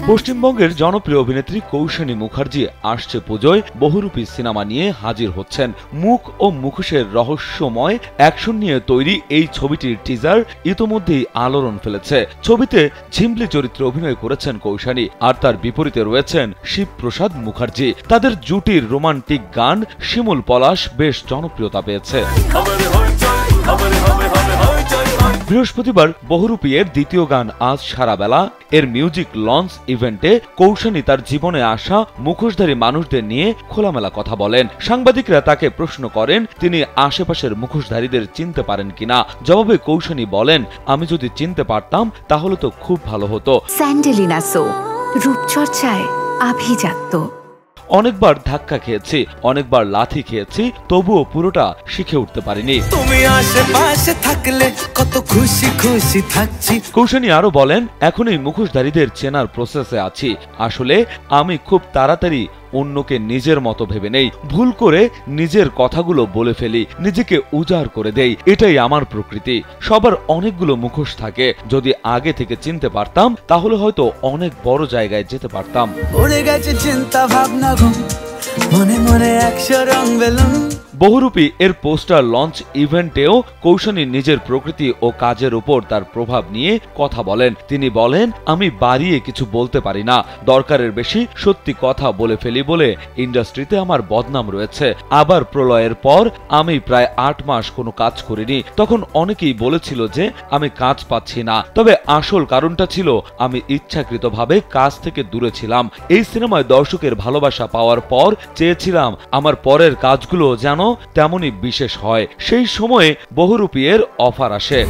পশ্চিমবঙ্গের জনপ্রিয় অভিনেত্রী কৌশানী মুখার্জি আসছে পুজোয় বহুরূপী সিনেমা নিয়ে হাজির হচ্ছেন। মুখ ও মুখোশের রহস্যময় অ্যাকশন নিয়ে তৈরি এই ছবিটির টিজার ইতোমধ্যেই আলোড়ন ফেলেছে। ছবিতে ঝিমলি চরিত্রে অভিনয় করেছেন কৌশানী, আর তার বিপরীতে রয়েছেন শিবপ্রসাদ মুখার্জি। তাদের জুটির রোমান্টিক গান শিমুল পলাশ বেশ জনপ্রিয়তা পেয়েছে। বৃহস্পতিবার বহুরূপী এর দ্বিতীয় গান আজ সারাবেলা এর মিউজিক লঞ্চ ইভেন্টে কৌশানী তার জীবনে আসা মুখোশধারী মানুষদের নিয়ে খোলামেলা কথা বলেন। সাংবাদিকরা তাকে প্রশ্ন করেন তিনি আশেপাশের মুখোশধারীদের চিনতে পারেন কিনা। জবাবে কৌশানী বলেন, আমি যদি চিনতে পারতাম তাহলে তো খুব ভালো হতো। স্যান্ডেলিনা সো রূপচর্চায় আভিজাত্য। অনেকবার ধাক্কা খেয়েছি, অনেকবার লাথি খেয়েছি, তবুও পুরোটা শিখে উঠতে পারিনি। তুমি আশেপাশে থাকলে কত খুশি খুশি থাকছি। কৌশানী আরো বলেন, এখন এই মুখোশধারীদের চেনার প্রসেসে আছি। আসলে আমি খুব তাড়াতাড়ি অন্যকে নিজের মতো ভেবে নেই, ভুল করে নিজের কথাগুলো বলে ফেলি, নিজেকে উজাড় করে দেই। এটাই আমার প্রকৃতি। সবার অনেকগুলো মুখোশ থাকে। যদি আগে থেকে চিনতে পারতাম তাহলে হয়তো অনেক বড় জায়গায় যেতে পারতাম। উড়ে গেছে চিন্তা ভাবনা, মনে মনে একশো রং বেলুন। বহুরূপী এর পোস্টার লঞ্চ ইভেন্টেও কৌশানী নিজের প্রকৃতি ও কাজের উপর তার প্রভাব নিয়ে কথা বলেন। তিনি বলেন, আমি বাড়িয়ে কিছু বলতে পারি না, দরকারের বেশি সত্যি কথা বলে ফেলি বলে ইন্ডাস্ট্রিতে আমার বদনাম রয়েছে। আবার প্রলয়ের পর আমি প্রায় 8 মাস কোনো কাজ করিনি। তখন অনেকেই বলেছিল যে আমি কাজ পাচ্ছি না, তবে আসল কারণটা ছিল আমি ইচ্ছাকৃতভাবে কাজ থেকে দূরে ছিলাম। এই সিনেমায় দর্শকের ভালোবাসা পাওয়ার পর চেয়েছিলাম আমার পরের কাজগুলো যেন তেমনই বিশেষ হয়। সেই সময়ে বহুরূপী এর অফার আসে।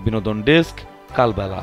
বিনোদন ডেস্ক, কালবেলা।